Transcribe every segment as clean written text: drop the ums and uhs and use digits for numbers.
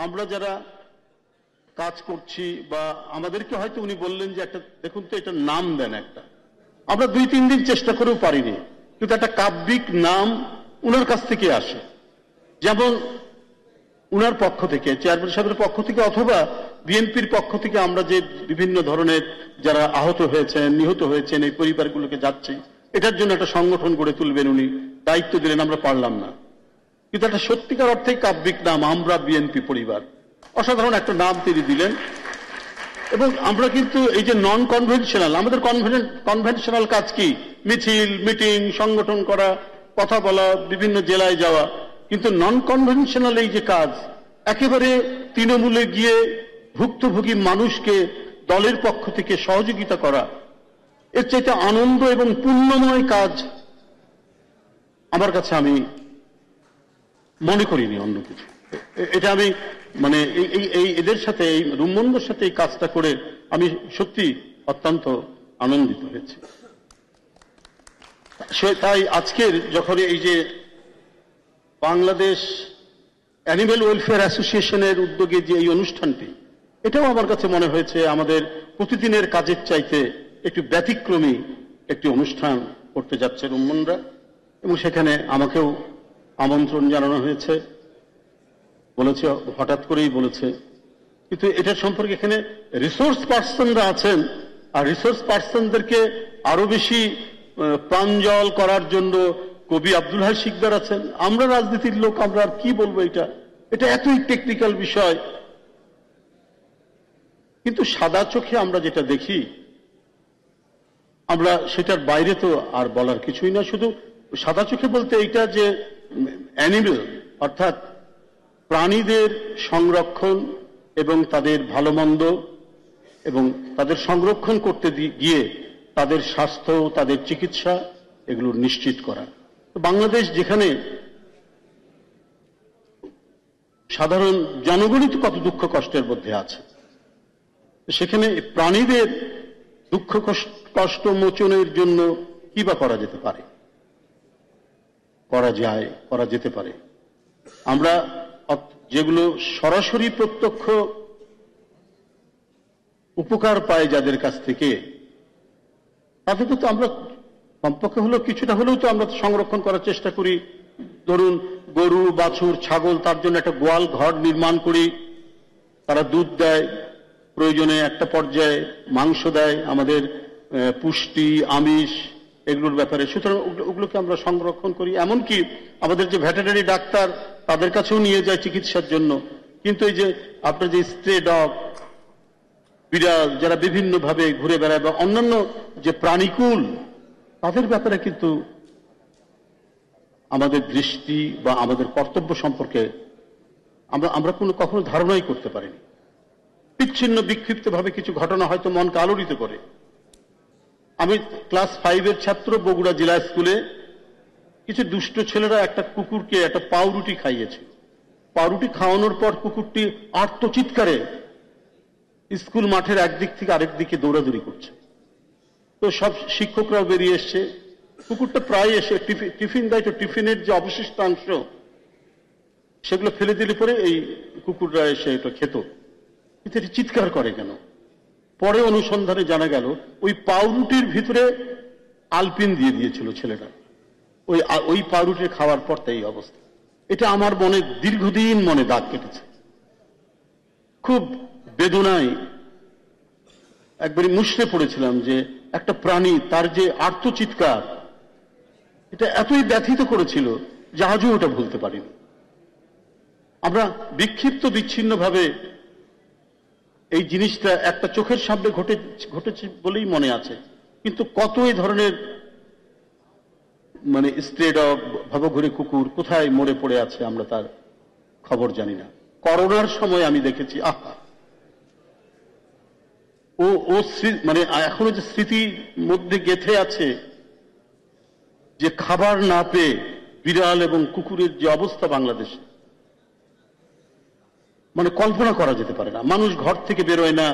আমরা যারা কাজ করছি বা আমাদেরকে হয়তো উনি বললেন যে একটা দেখুন তো এটা নাম দেন একটা, আমরা 2-3 দিন চেষ্টা করেও পারিনি, কিন্তু একটা কাব্যিক নাম উনার কাছ থেকে আসে। যেমন উনার পক্ষ থেকে, চেয়ারম্যান সাহেবের পক্ষ থেকে অথবা বিএনপির পক্ষ থেকে আমরা যে বিভিন্ন ধরনের যারা আহত হয়েছেন, নিহত হয়েছেন, এই পরিবারগুলোকে যাচ্ছে, এটার জন্য একটা সংগঠন গড়ে তুলবেন উনি, দায়িত্ব দিলেন, আমরা পারলাম না। কিন্তু একটা সত্যিকার অর্থেই কাব্যিক নাম, আমরা বিএনপি পরিবার, অসাধারণ একটা নাম তিনি দিলেন। এবং আমরা কিন্তু এই যে নন কনভেনশনাল, আমাদের কনভেনশনাল কাজ কি? মিছিল, মিটিং, সংগঠন করা, কথা বলা, বিভিন্ন জেলায় যাওয়া। কিন্তু নন কনভেনশনাল এই যে কাজ, একেবারে তৃণমূলে গিয়ে ভুক্তভোগী মানুষকে দলের পক্ষ থেকে সহযোগিতা করা, এর চাইতে আনন্দ এবং পুণ্যময় কাজ আমার কাছে আমি মনে করিনি অন্য কিছু। এটা আমি মানে এই এদের সাথে, এই রুম্মনদের সাথে এই কাজটা করে আমি সত্যি অত্যন্ত আনন্দিত হয়েছি। তাই আজকের যখন এই যে বাংলাদেশ অ্যানিম্যাল ওয়েলফেয়ার অ্যাসোসিয়েশনের উদ্যোগে যে এই অনুষ্ঠানটি, এটাও আমার কাছে মনে হয়েছে আমাদের প্রতিদিনের কাজের চাইতে একটু ব্যতিক্রমী একটি অনুষ্ঠান করতে যাচ্ছে রুম্মনরা, এবং সেখানে আমাকেও আমন্ত্রণ জানানো হয়েছে, বলেছে হঠাৎ করেই বলেছে। কিন্তু এটা সম্পর্কে এখানে রিসোর্স পার্সনরা আছেন, আর রিসোর্স পার্সনদেরকে আরো বেশি প্রাঞ্জল করার জন্য কবি আব্দুল হাই শিকদার আছেন। আমরা রাজনীতির লোক, আমরা আর কি বলবো, এটা এতই টেকনিক্যাল বিষয়। কিন্তু সাদা চোখে আমরা যেটা দেখি, আমরা সেটার বাইরে তো আর বলার কিছুই না। শুধু সাদা চোখে বলতে এইটা যে অ্যানিমেল অর্থাৎ প্রাণীদের সংরক্ষণ এবং তাদের ভালো মন্দ এবং তাদের সংরক্ষণ করতে গিয়ে তাদের স্বাস্থ্য, তাদের চিকিৎসা, এগুলো নিশ্চিত করা। বাংলাদেশ যেখানে সাধারণ জনগণই তো কত দুঃখ কষ্টের মধ্যে আছে, সেখানে প্রাণীদের দুঃখ কষ্ট মোচনের জন্য কি বা করা যেতে পারে, করা যেতে পারে। আমরা যেগুলো সরাসরি প্রত্যক্ষ উপকার পাই যাদের কাছ থেকে, তাদেরকে তো আমরা কমপক্ষে হলেও কিছুটা হলেও তো আমরা সংরক্ষণ করার চেষ্টা করি। ধরুন গরু, বাছুর, ছাগল, তার জন্য একটা গোয়াল ঘর নির্মাণ করি, তারা দুধ দেয়, প্রয়োজনে একটা পর্যায়ে মাংস দেয়, আমাদের পুষ্টি, আমিষ এগুলোর ব্যাপারে। সুতরাং ওগুলোকে আমরা সংরক্ষণ করি। এমনকি আমাদের যে ভেটেরিনারি ডাক্তার, তাদের কাছেও নিয়ে যায় চিকিৎসার জন্য। কিন্তু এই যে আপনার যে স্ট্রে ডগ, বিড়াল যারা বিভিন্নভাবে ঘুরে বেড়ায় বা অন্যান্য যে প্রাণীকুল, তাদের ব্যাপারে কিন্তু আমাদের দৃষ্টি বা আমাদের কর্তব্য সম্পর্কে আমরা কখনো ধারণাই করতে পারিনি। বিচ্ছিন্ন বিক্ষিপ্তভাবে কিছু ঘটনা হয়তো মনকে আলোড়িত করে। আমি ক্লাস 5-এর ছাত্র, বগুড়া জেলা স্কুলে কিছু দুষ্ট ছেলেরা একটা কুকুরকে একটা পাউরুটি খাইয়েছে। পাউরুটি খাওয়ানোর পর কুকুরটি আর্তচিৎকারে স্কুল মাঠের একদিক থেকে আরেক দিকে দৌড়াদৌড়ি করছে। তো সব শিক্ষকরাও বেরিয়ে এসছে। কুকুরটা প্রায় এসে টিফিন দেয়, তো টিফিনের যে অবশিষ্টাংশ সেগুলো ফেলে দিলে পরে এই কুকুররা এসে এটা খেত। কিন্তু এটি চিৎকার করে কেন? পরে অনুসন্ধানে জানা গেল ওই পাউরুটির ভিতরে আলপিন দিয়ে দিয়েছিল ছেলেটা। ওই পাউরুটি খাওয়ার পর তাই অবস্থা। এটা আমার মনে দীর্ঘদিন মনে দাগ কেটেছে। খুব বেদনায় একবারই মুষড়ে পড়েছিলাম যে একটা প্রাণী, তার যে আর্তচিৎকার, এটা এতই ব্যথিত করেছিল যে আজও ওটা ভুলতে পারিনি। আমরা বিক্ষিপ্ত বিচ্ছিন্নভাবে এই জিনিসটা একটা চোখের সামনে ঘটেছে বলেই মনে আছে, কিন্তু কত এই ধরনের মানে স্ট্রে ডগ, ভবঘুরে কুকুর কোথায় মরে পড়ে আছে আমরা তার খবর জানি না। করোনার সময় আমি দেখেছি, ও মানে এখনো যে স্মৃতির মধ্যে গেঁথে আছে যে খাবার না পেয়ে বিড়াল এবং কুকুরের যে অবস্থা বাংলাদেশে, মানে কল্পনা করা যেতে পারে না। মানুষ ঘর থেকে বেরোয় না,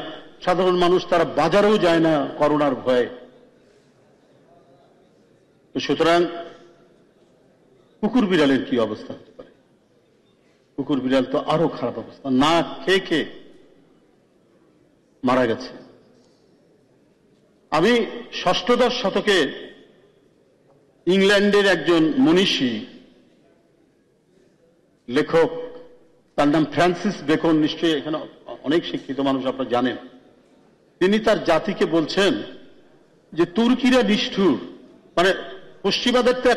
সাধারণ মানুষ তারা বাজারেও যায় না করোনার ভয়ে। তো সুতরাং কুকুর বিড়ালের কি অবস্থা হতে পারে? কুকুর বিড়াল তো আরো খারাপ অবস্থা, না খেয়ে খেয়ে মারা গেছে। আমি ষষ্ঠদশ শতকে ইংল্যান্ডের একজন মনীষী লেখক, তার নাম ফ্রান্সিস বেকন, নিশ্চয়ই এখানে অনেক শিক্ষিত মানুষ আপনারা জানেন। তিনি তার জাতিকে বলছেন যে তুর্কিরা নিষ্ঠুর, মানে পশ্চিমাদের তো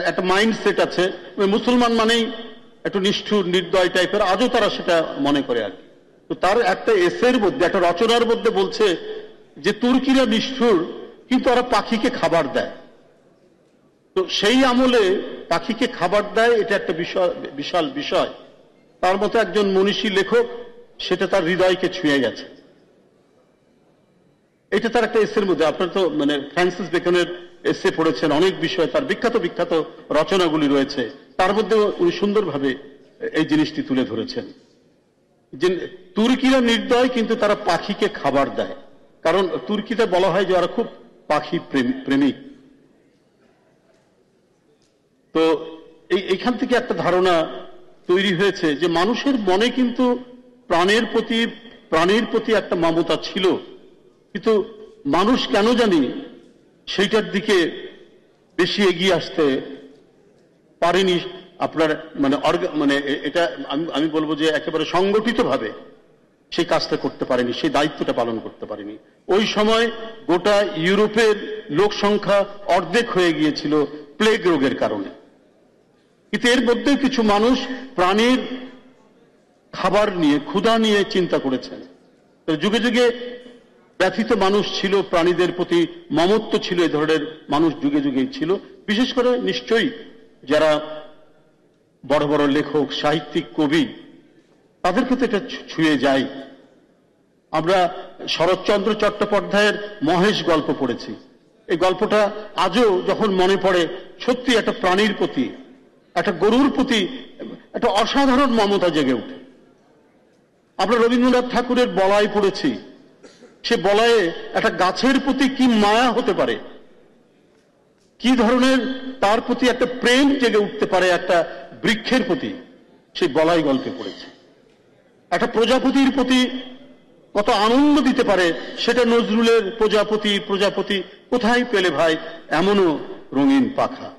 একটা মাইন্ডসেট আছে, মুসলমান মানেই একটু নিষ্ঠুর নির্দয় টাইপের, আজও তারা সেটা মনে করে আর কি। তো তার একটা এসের মধ্যে, একটা রচনার মধ্যে বলছে যে তুর্কিরা নিষ্ঠুর কিন্তু ওরা পাখিকে খাবার দেয়। তো সেই আমলে পাখিকে খাবার দেয়, এটা একটা বিশাল বিষয়। তার মতো একজন মনীষী লেখক, সেটা তার হৃদয়কে ছুঁয়ে গেছে। এটা তার একটা এসের মধ্যে। আপনার তো ফ্রান্সিস বেকনের এসে পড়েছেন, অনেক বিষয় তার বিখ্যাত বিখ্যাত রচনাগুলি রয়েছে, তার মধ্যে উনি সুন্দরভাবে এই জিনিসটি তুলে ধরেছেন যে তুর্কিরা নির্দয় কিন্তু তারা পাখিকে খাবার দেয়। কারণ তুর্কিতে বলা হয় যে ওরা খুব পাখি প্রেমিক। তো এইখান থেকে একটা ধারণা তৈরি হয়েছে যে মানুষের মনে কিন্তু প্রাণের প্রতি একটা মমতা ছিল, কিন্তু মানুষ কেন জানি সেইটার দিকে বেশি এগিয়ে আসতে পারেনি। আপনার এটা আমি বলবো যে একেবারে সংগঠিতভাবে সেই কাজটা করতে পারেনি, সেই দায়িত্বটা পালন করতে পারেনি। ওই সময় গোটা ইউরোপের লোক সংখ্যা অর্ধেক হয়ে গিয়েছিল প্লেগ রোগের কারণে। কিন্তু এর মধ্যেও কিছু মানুষ প্রাণীর খাবার নিয়ে, ক্ষুধা নিয়ে চিন্তা করেছেন। তো যুগে যুগে ব্যথিত মানুষ ছিল, প্রাণীদের প্রতি মমত্ব ছিল, এ ধরনের মানুষ যুগে যুগেই ছিল। বিশেষ করে নিশ্চয়ই যারা বড় বড় লেখক, সাহিত্যিক, কবি, তাদের ক্ষেত্রে এটা ছুঁয়ে যায়। আমরা শরৎচন্দ্র চট্টোপাধ্যায়ের মহেশ গল্প পড়েছি। এই গল্পটা আজও যখন মনে পড়ে, সত্যি একটা প্রাণীর প্রতি, একটা গরুর প্রতি একটা অসাধারণ মমতা জেগে ওঠে। আমরা রবীন্দ্রনাথ ঠাকুরের বলাই পড়েছি, সে বলায়ে একটা গাছের প্রতি কি মায়া হতে পারে, কি ধরনের তার প্রতি একটা প্রেম জেগে উঠতে পারে একটা বৃক্ষের প্রতি, সেই বলাই গল্পে পড়েছে। একটা প্রজাপতির প্রতি কত আনন্দ দিতে পারে, সেটা নজরুলের প্রজাপতি কোথায় পেলে ভাই এমনও রঙিন পাখা।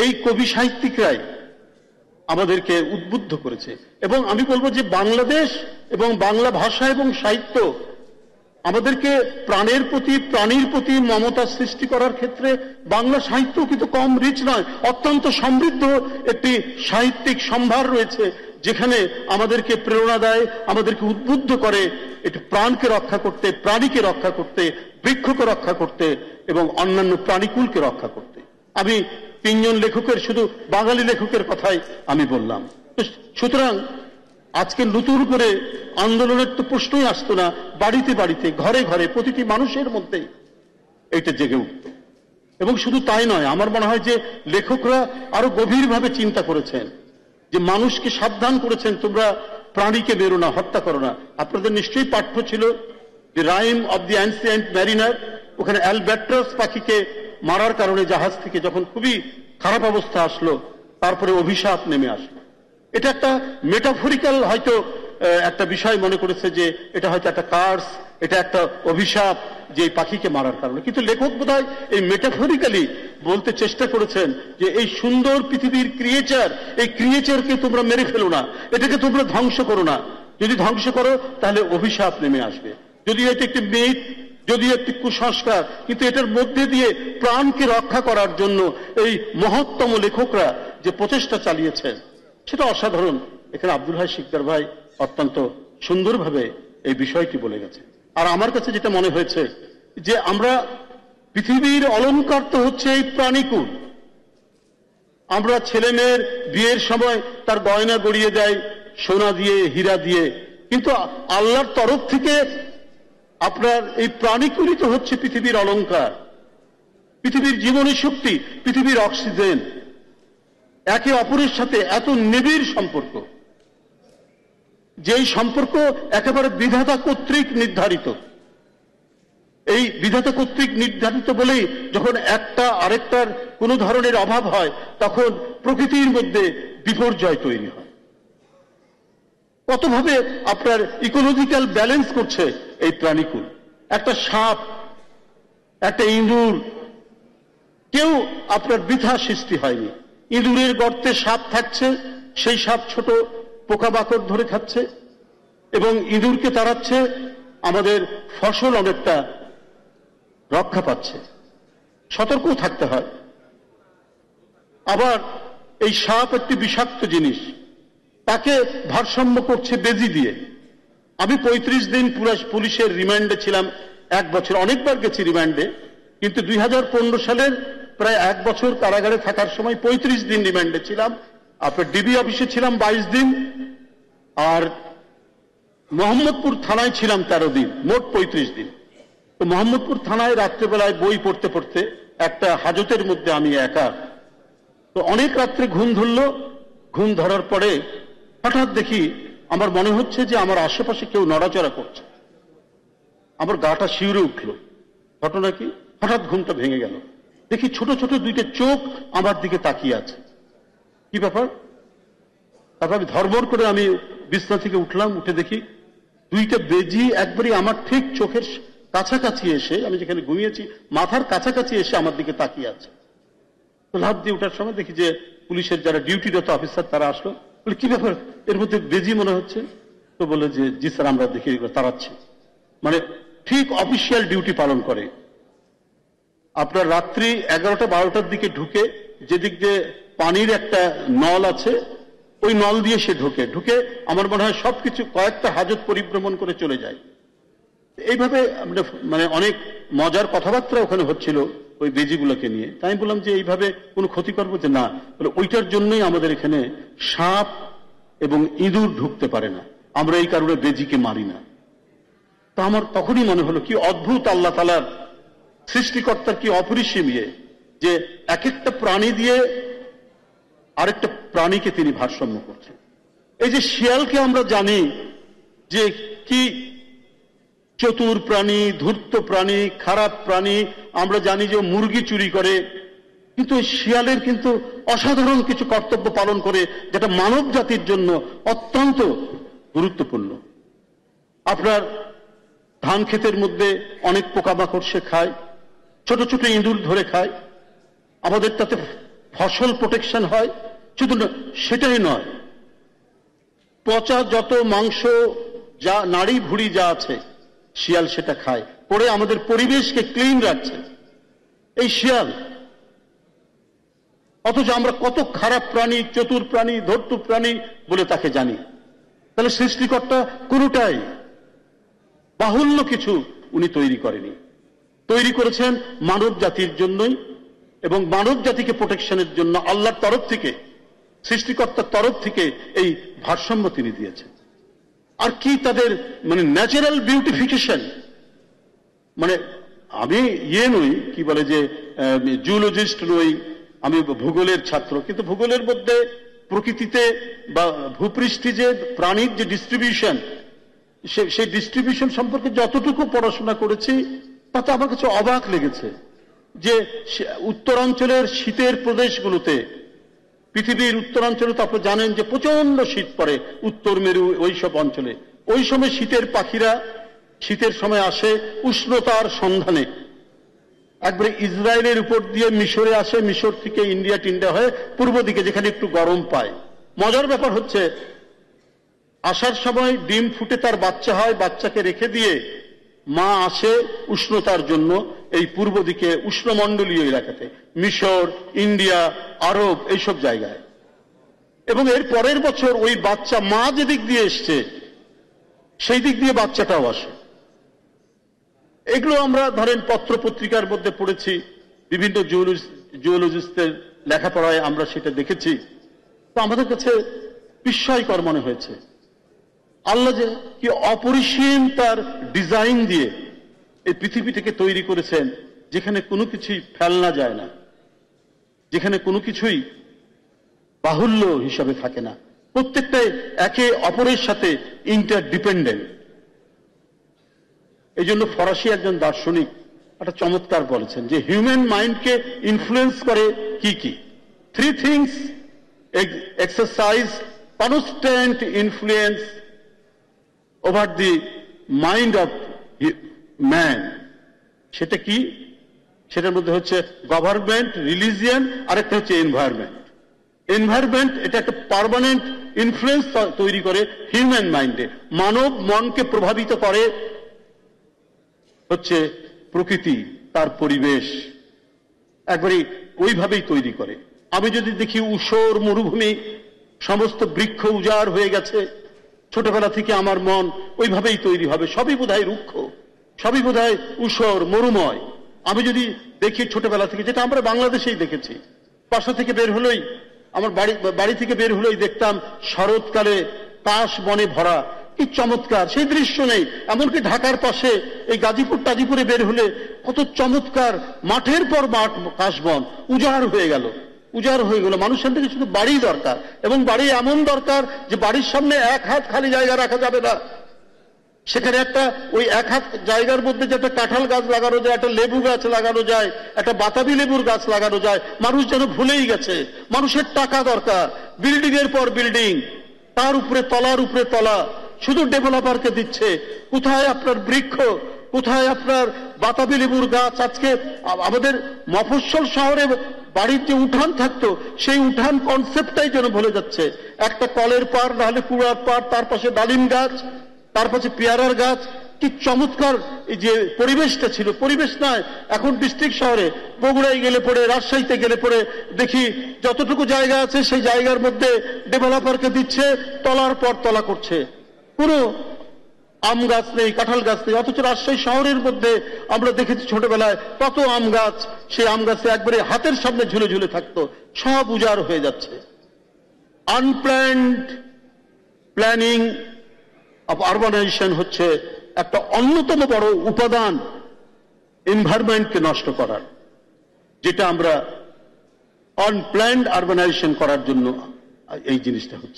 এই কবি সাহিত্যিকরাই আমাদেরকে উদ্বুদ্ধ করেছে। এবং আমি বলবো যে বাংলাদেশ এবং বাংলা ভাষা এবং সাহিত্য আমাদেরকে প্রাণীর প্রতি মমতা সৃষ্টি করার ক্ষেত্রে বাংলা সাহিত্য কিন্তু কম রিচ নয়, অত্যন্ত সমৃদ্ধ একটি সাহিত্যিক সম্ভার রয়েছে, যেখানে আমাদেরকে প্রেরণা দেয়, আমাদেরকে উদ্বুদ্ধ করে একটি প্রাণকে রক্ষা করতে, প্রাণীকে রক্ষা করতে, বৃক্ষকে রক্ষা করতে এবং অন্যান্য প্রাণীকুলকে রক্ষা করতে। আমি তিনজন লেখকের, শুধু বাঙালি লেখকের কথাই আমি বললাম। সুতরাং আজকে নতুন করে আন্দোলনের তো প্রশ্নই আসতো না, বাড়িতে বাড়িতে, ঘরে ঘরে, প্রতিটি মানুষের মধ্যেই এইটা জেগে উঠত। এবং শুধু তাই নয়, আমার মনে হয় যে লেখকরা আরো গভীরভাবে চিন্তা করেছেন, যে মানুষকে সাবধান করেছেন, তোমরা প্রাণীকে মেরো না, হত্যা করো না। আপনাদের নিশ্চয়ই পাঠ্য ছিল যে Rime of the Ancient Mariner, ওখানে অ্যালব্যাট্রাস পাখিকে মারার কারণে জাহাজ থেকে যখন খুবই খারাপ অবস্থা আসলো, তারপরে অভিশাপ নেমে আসলো। এটা একটা মেটাফরিক্যাল হয়তো একটা বিষয় মনে করেছে যে এটা হয়তো একটা কার্স, এটা একটা অভিশাপ যে এই পাখিকে মারার কারণে। কিন্তু লেখক বোধহয় এই মেটাফরিক্যালি বলতে চেষ্টা করেছেন যে এই সুন্দর পৃথিবীর ক্রিয়েচার, এই ক্রিয়েচারকে তোমরা মেরে ফেলো না, এটাকে তোমরা ধ্বংস করো না। যদি ধ্বংস করো তাহলে অভিশাপ নেমে আসবে। যদি এটা একটি মিথ, যদি একটি কুসংস্কার, কিন্তু এটার মধ্যে দিয়ে প্রাণকে রক্ষা করার জন্য এই মহত্তম লেখকরা যে প্রচেষ্টা চালিয়েছেন, সেটা অসাধারণ। এখানে আব্দুল হাই শিকদার ভাই অত্যন্ত সুন্দরভাবে এই বিষয়টি বলে গেছে। আর আমার কাছে যেটা মনে হয়েছে যে আমরা পৃথিবীর অলংকার তো হচ্ছে এই প্রাণীকুল। আমরা ছেলে মেয়ের বিয়ের সময় তার গয়না গড়িয়ে দেয় সোনা দিয়ে, হীরা দিয়ে, কিন্তু আল্লাহর তরফ থেকে আপনার এই প্রাণীকুলই তো হচ্ছে পৃথিবীর অলংকার, পৃথিবীর জীবনী শক্তি, পৃথিবীর অক্সিজেন। একে অপরের সাথে এত নিবিড় সম্পর্ক, যেই সম্পর্ক একেবারে বিধাতা কর্তৃক নির্ধারিত। এই বিধাতা কর্তৃক নির্ধারিত বলেই যখন একটা আরেকটার কোনো ধরনের অভাব হয়, তখন প্রকৃতির মধ্যে বিপর্যয় তৈরি হয়। কতভাবে আপনার ইকোলজিক্যাল ব্যালেন্স করছে এই প্রাণীকুল। একটা সাপ, একটা ইঁদুর, কেউ আপনার বৃথা সৃষ্টি হয়নি। ইঁদুরের গর্তে সাপ থাকছে, সেই সাপ ছোট পোকামাকড় ধরে খাচ্ছে এবং ইঁদুরকে তাড়াচ্ছে, আমাদের ফসল অনেকটা রক্ষা পাচ্ছে। সতর্কও থাকতে হয়। আবার এই সাপ একটি বিষাক্ত জিনিস, তাকে ভারসাম্য করছে বেজি দিয়ে। আমি 35 দিন পুলিশের রিমান্ডে ছিলাম, 1 বছর, অনেকবার গেছি রিমান্ডে, কিন্তু 2015 সালের প্রায় 1 বছর কারাগারে থাকার সময় 35 দিন রিমান্ডে ছিলাম। আপনার ডিবি অফিসে ছিলাম 22 দিন, আর মোহাম্মদপুর থানায় ছিলাম 13 দিন, মোট 35 দিন। তো মোহাম্মদপুর থানায় রাত্রেবেলায় বই পড়তে পড়তে একটা হাজতের মধ্যে আমি একা, তো অনেক রাত্রে ঘুম ধরল। ঘুম ধরার পরে হঠাৎ দেখি আমার মনে হচ্ছে যে আমার আশেপাশে কেউ নড়াচড়া করছে। আমার গাটা শিউরে উঠল। ঘটনা কি? হঠাৎ ঘুমটা ভেঙে গেল, দেখি ছোট ছোট 2টা চোখ আমার দিকে তাকিয়ে আছে। কি ব্যাপার? তারপর আমি ধর্মর করে আমি বিছনা থেকে উঠলাম, উঠে দেখি 2টা বেজি একবারই আমার ঠিক চোখের কাছাকাছি এসে, আমি যেখানে ঘুমিয়েছি মাথার কাছাকাছি এসে আমার দিকে তাকিয়ে আছে। তো লাফ দিয়ে উঠার সময় দেখি যে পুলিশের যারা ডিউটিরত অফিসার তারা আসলো। বলে কি ব্যাপার, এর মধ্যে বেজি মনে হচ্ছে? তো বলে যে জি স্যার, আমরা দেখি এগুলো তাড়াচ্ছি। মানে ঠিক অফিসিয়াল ডিউটি পালন করে। আপনার রাত্রি 11টা-12টার দিকে ঢুকে, যেদিক দিয়ে পানির একটা নল আছে, ওই নল দিয়ে সে ঢুকে আমার মনে হয় সবকিছু কয়েকটা হাজত পরিভ্রমণ করে চলে যায়। এইভাবে মানে অনেক মজার কথাবার্তা ওখানে হচ্ছিল ওই বেজিগুলোকে নিয়ে। তাই বললাম যে এইভাবে কোনো ক্ষতি করবো যে না, ওইটার জন্যই আমাদের এখানে সাপ এবং ইঁদুর ঢুকতে পারে না, আমরা এই কারণে বেজিকে মারি না। তা আমার তখনই মনে হলো কি অদ্ভুত আল্লাহ তাআলার সৃষ্টিকর্তার কি অপরিসীম ইয়ে, যে এক একটা প্রাণী দিয়ে আরেকটা প্রাণীকে তিনি ভারসাম্য করছেন। এই যে শিয়ালকে আমরা জানি যে কি চতুর প্রাণী, ধূর্ত প্রাণী, খারাপ প্রাণী, আমরা জানি যে মুরগি চুরি করে, কিন্তু শিয়ালের কিন্তু অসাধারণ কিছু কর্তব্য পালন করে যেটা মানব জাতির জন্য অত্যন্ত গুরুত্বপূর্ণ। আপনার ধান ক্ষেতের মধ্যে অনেক পোকামাকড় সে খায়, ছোট ছোট ইঁদুর ধরে খায়, আমাদের তাতে ফসল প্রোটেকশন হয়। শুধু সেটাই নয়, পচা যত মাংস, যা নাড়ি ভুড়ি যা আছে, শিয়াল সেটা খায়, পরে আমাদের পরিবেশকে ক্লিন রাখছে এই শিয়াল। অথচ আমরা কত খারাপ প্রাণী, চতুর প্রাণী, ধূর্ত প্রাণী বলে তাকে জানি। তাহলে সৃষ্টিকর্তা কোনটাই বাহুল্য কিছু উনি তৈরি করেনি, তৈরি করেছেন মানব জাতির জন্যই, এবং মানব জাতিকে প্রোটেকশনের জন্য আল্লাহর তরফ থেকে, সৃষ্টিকর্তার তরফ থেকে এই ভারসাম্য তিনি দিয়েছেন। আর কি তাদের মানে ন্যাচারাল বিউটিফিকেশন, মানে আমি নই, কি বলে যে জুলজিস্ট নই, আমি ভূগোলের ছাত্র, কিন্তু ভূগোলের মধ্যে প্রকৃতিতে বা ভূপৃষ্ঠে যে প্রাণীর যে ডিস্ট্রিবিউশন, সেই ডিস্ট্রিবিউশন সম্পর্কে যতটুকু পড়াশোনা করেছি তাতে আমার কাছে অবাক লেগেছে যে উত্তরাঞ্চলের শীতের প্রদেশগুলোতে, পৃথিবীর উত্তরাঞ্চলে তো আপনি জানেন যে প্রচন্ড শীত পড়ে, উত্তর মেরু ওইসব অঞ্চলে, ওই সময় শীতের পাখিরা শীতের সময় আসে উষ্ণতার সন্ধানে, একবারে ইসরায়েলের উপর দিয়ে মিশরে আসে, মিশর থেকে ইন্ডিয়া টিন্ডিয়া হয়ে পূর্ব দিকে যেখানে একটু গরম পায়। মজার ব্যাপার হচ্ছে আসার সময় ডিম ফুটে তার বাচ্চা হয়, বাচ্চাকে রেখে দিয়ে মা আসে উষ্ণতার জন্য এই পূর্ব দিকে উষ্ণমণ্ডলীয় এলাকাতে, মিশর, ইন্ডিয়া, আরব, এইসব জায়গায়। এবং এর পরের বছর ওই বাচ্চা মা যেদিক দিয়ে এসছে সেই দিক দিয়ে বাচ্চাটাও আসে। এগুলো আমরা ধরেন পত্র পত্রিকার মধ্যে পড়েছি, বিভিন্ন জিওলজিস্টদের লেখাপড়ায় আমরা সেটা দেখেছি। তো আমাদের কাছে বিস্ময়কর মনে হয়েছে আল্লাহ যে কি অপরিসীম তার ডিজাইন দিয়ে এই পৃথিবীটাকে তৈরি করেছেন, যেখানে কোনো কিছুই ফেলনা যায় না, যেখানে কোনো কিছুই বাহুল্য হিসাবে থাকে না, প্রত্যেকটাই একে অপরের সাথে ইন্টারডিপেন্ডেন্ট। এই জন্য ফরাসি একজন দার্শনিক একটা চমৎকার বলেছেন যে হিউম্যান মাইন্ডকে ইনফ্লুয়েন্স করে কি কি, 3 things exercise constant influence over the mind of man. সেটা কি? সেটার মধ্যে হচ্ছে গভর্নমেন্ট, রিলিজিয়ন, আর একটা হচ্ছে এনভায়রনমেন্ট। এনভায়রনমেন্ট এটা একটা পার্মানেন্ট ইনফ্লুয়েন্স তৈরি করে হিউম্যান মাইন্ডে, মানব মনকে প্রভাবিত করে হচ্ছে প্রকৃতি, তার পরিবেশ একবারে ওইভাবেই তৈরি করে। আমি যদি দেখি ঊষর মরুভূমি, সমস্ত বৃক্ষ উজাড় হয়ে গেছে, ছোটবেলা থেকে আমার মন ওইভাবেই তৈরি হবে, সবই বোধহয় রুক্ষ, সবই বোধহয় ঊষর মরুময়। আমি যদি দেখি ছোটবেলা থেকে, যেটা আমরা বাংলাদেশেই দেখেছি, বাসা থেকে বের হলেই, আমার বাড়ি থেকে বের হলেই দেখতাম শরৎকালে কাশ বনে ভরা, কি চমৎকার সেই দৃশ্য নেই। এমনকি ঢাকার পাশে এই টাজিপুরে বের হলে কত চমৎকার, মাঠের পর মাঠ কাশবন উজাড় হয়ে গেল, উজাড় হয়ে গেল। মানুষের থেকে শুধু বাড়ি দরকার, এবং বাড়ি এমন দরকার যে বাড়ির সামনে এক হাত খালি জায়গা রাখা যাবে না। সেখানে একটা ওই এক হাত জায়গার মধ্যে যে একটা কাঁঠাল গাছ লাগানো যায়, একটা লেবু গাছ লাগানো যায়, একটা বাতাবি লেবুর গাছ লাগানো যায়। মানুষ যেন ভুলেই গেছে মানুষের টাকা দরকার, বিল্ডিং এর পর বিল্ডিং, তার উপরে তলার উপরে তলা, শুধু ডেভেলপারকে দিচ্ছে। কোথায় আপনার বৃক্ষ, কোথায় আপনার বাতাবি লেবুর গাছ? আজকে আমাদের মফস্বল শহরে বাড়ির যে উঠান থাকতো, সেই উঠান কনসেপ্টটাই যেন ভুলে যাচ্ছে। একটা কলের পার, নাহলে কুড়ার পার, তার পাশে ডালিম গাছ, তার পাশে পেয়ারার গাছ। কি চমৎকার এই যে পরিবেশটা ছিল, পরিবেশ নয়। এখন ডিস্ট্রিক্ট শহরে, বগুড়ায় গেলে পরে, রাজশাহীতে গেলে পরে দেখি যতটুকু জায়গা আছে সেই জায়গার মধ্যে ডেভেলপারকে দিচ্ছে, তলার পর তলা করছে, কোনো আম গাছ নেই, কাঁঠাল গাছ নেই। অথচ রাজশাহী শহরের মধ্যে আমরা দেখেছি ছোটবেলায় কত আম গাছ, সেই আম গাছে একবারে হাতের সামনে ঝুলে ঝুলে থাকতো, সব উজাড় হয়ে যাচ্ছে। আনপ্ল্যান্ড প্ল্যানিং অফ আরবানাইজেশন হচ্ছে একটা অন্যতম বড় উপাদান এনভায়রনমেন্টকে নষ্ট করার, যেটা আমরা আনপ্ল্যান্ড আরবানাইজেশন করার জন্য এই জিনিসটা হচ্ছে।